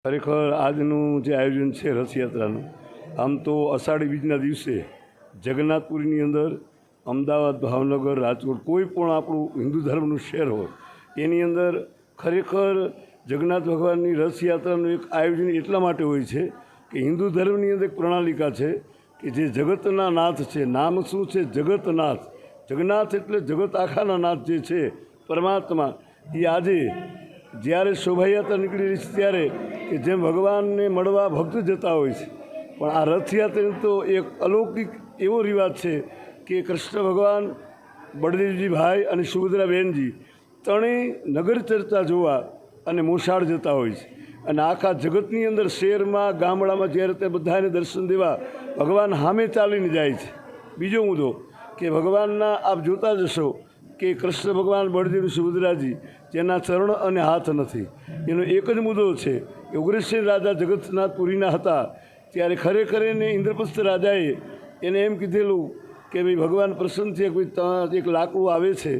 ખરેખર આજનું જે આયોજન છે રથયાત્રાનું, આમ તો અષાઢી બીજના દિવસે જગન્નાથપુરીની અંદર અમદાવાદ, ભાવનગર, રાજકોટ, કોઈ પણ આપણું હિન્દુ ધર્મનું શહેર હોય એની અંદર ખરેખર જગન્નાથ ભગવાનની રથયાત્રાનું એક આયોજન એટલા માટે હોય છે કે હિન્દુ ધર્મની અંદર એક પ્રણાલિકા છે કે જે જગતના નાથ છે. નામ શું છે? જગતનાથ. જગન્નાથ એટલે જગત આખાના નાથ જે છે પરમાત્મા. એ આજે જ્યારે શોભાયાત્રા નીકળી રહી છે ત્યારે કે જેમ ભગવાનને મળવા ભક્ત જતા હોય છે, પણ આ રથયાત્રાનો તો એક અલૌકિક એવો રિવાજ છે કે કૃષ્ણ ભગવાન, બળદેવજી ભાઈ અને સુભદ્રાબેનજી ત્રણેય નગર ચર્ચા જોવા અને મોસાળ જતા હોય છે. અને આખા જગતની અંદર શહેરમાં, ગામડામાં જ્યારે તે બધાને દર્શન દેવા ભગવાન સામે ચાલીને જાય છે. બીજો મુદ્દો કે ભગવાનના આપ જોતા જશો કે કૃષ્ણ ભગવાન, બળદેવ, સુભદ્રાજી જેના ચરણ અને હાથ નથી, એનો એક જ મુદ્દો છે કે ઉગ્રસેન રાજા જગન્નાથપુરીના હતા ત્યારે ખરેખર એને ઇન્દ્રપ્રસ્થ રાજાએ એને એમ કીધેલું કે ભાઈ ભગવાન પ્રસન્ન છે, કોઈ એક લાકડું આવે છે,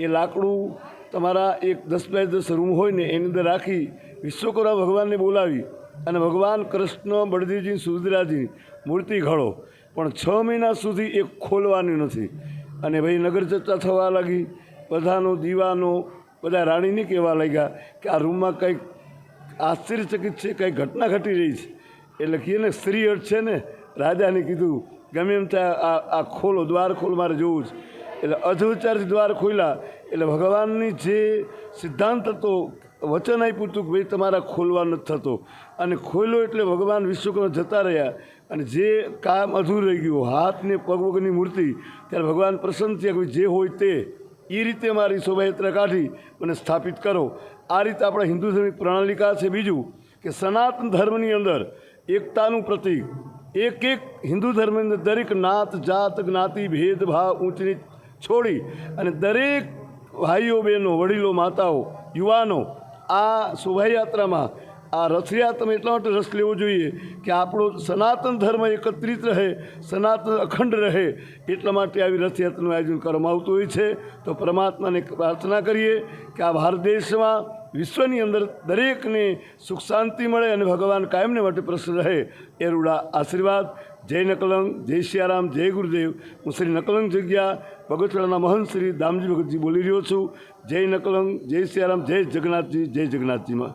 એ લાકડું તમારા એક 10 બાય 10 રૂમ હોય ને એની અંદર રાખી વિશ્વકર્મા ભગવાનને બોલાવી અને ભગવાન કૃષ્ણ, બળદેવજી, સુભદ્રાજી મૂર્તિ ઘડો, પણ 6 મહિના સુધી એક ખોલવાની નથી. અને ભાઈ નગર ચર્ચા થવા લાગી, બધાનો દીવાનો, બધા રાણીને કહેવા લાગ્યા કે આ રૂમમાં કંઈક આશ્ચર્યચકિત છે, કંઈક ઘટના ઘટી રહી છે. એટલે કહે ને સ્ત્રી અર્થ છે ને, રાજાને કીધું ગમે એમ ત્યાં આ ખોલો, દ્વાર ખોલ, મારે જોવું છે. એટલે અધવિચારથી દ્વાર ખોલ્યા. એટલે ભગવાનની જે સિદ્ધાંત હતો, વચન આપ્યું હતું કે ભાઈ તમારા ખોલવા નથી થતો, અને ખોલ્યો એટલે ભગવાન વિશ્વકર્મા જતા રહ્યા. અને જે કામ અધૂરું રહી ગયું, હાથ ને પગ વગરની મૂર્તિ, ત્યારે ભગવાન પ્રસન્ન થયા કે જે હોય તે એ રીતે મારી શોભાયાત્રા કાઢી અને સ્થાપિત કરો. આ રીતે આપણા હિન્દુ ધર્મની પ્રણાલિકા છે. બીજું કે સનાતન ધર્મની અંદર એકતાનું પ્રતીક, એક હિન્દુ ધર્મની અંદર દરેક નાત, જાત, જ્ઞાતિ, ભેદભાવ, ઊંચ નીચ છોડી અને દરેક ભાઈઓ, બહેનો, વડીલો, માતાઓ, યુવાનો આ શોભાયાત્રામાં, આ રથયાત્રામાં એટલા માટે રસ લેવો જોઈએ કે આપણો સનાતન ધર્મ એકત્રિત રહે, સનાતન અખંડ રહે. એટલા માટે આવી રથયાત્રાનું આયોજન કરવામાં આવતું હોય છે. તો પરમાત્માને પ્રાર્થના કરીએ કે આ ભારત દેશમાં, વિશ્વની અંદર દરેકને સુખ શાંતિ મળે અને ભગવાન કાયમને માટે પ્રસન્ન રહે. એ રૂડા આશીર્વાદ. જય નકલંગ, જય સિયારામ, જય ગુરુદેવ. હું શ્રી નકલંગ જગ્યા બગસરાના મહંત શ્રી દામજી ભગતજી બોલી રહ્યો છું. જય નકલંગ, જય સિયારામ, જય જગન્નાથજી, જય જગન્નાથજીમાં.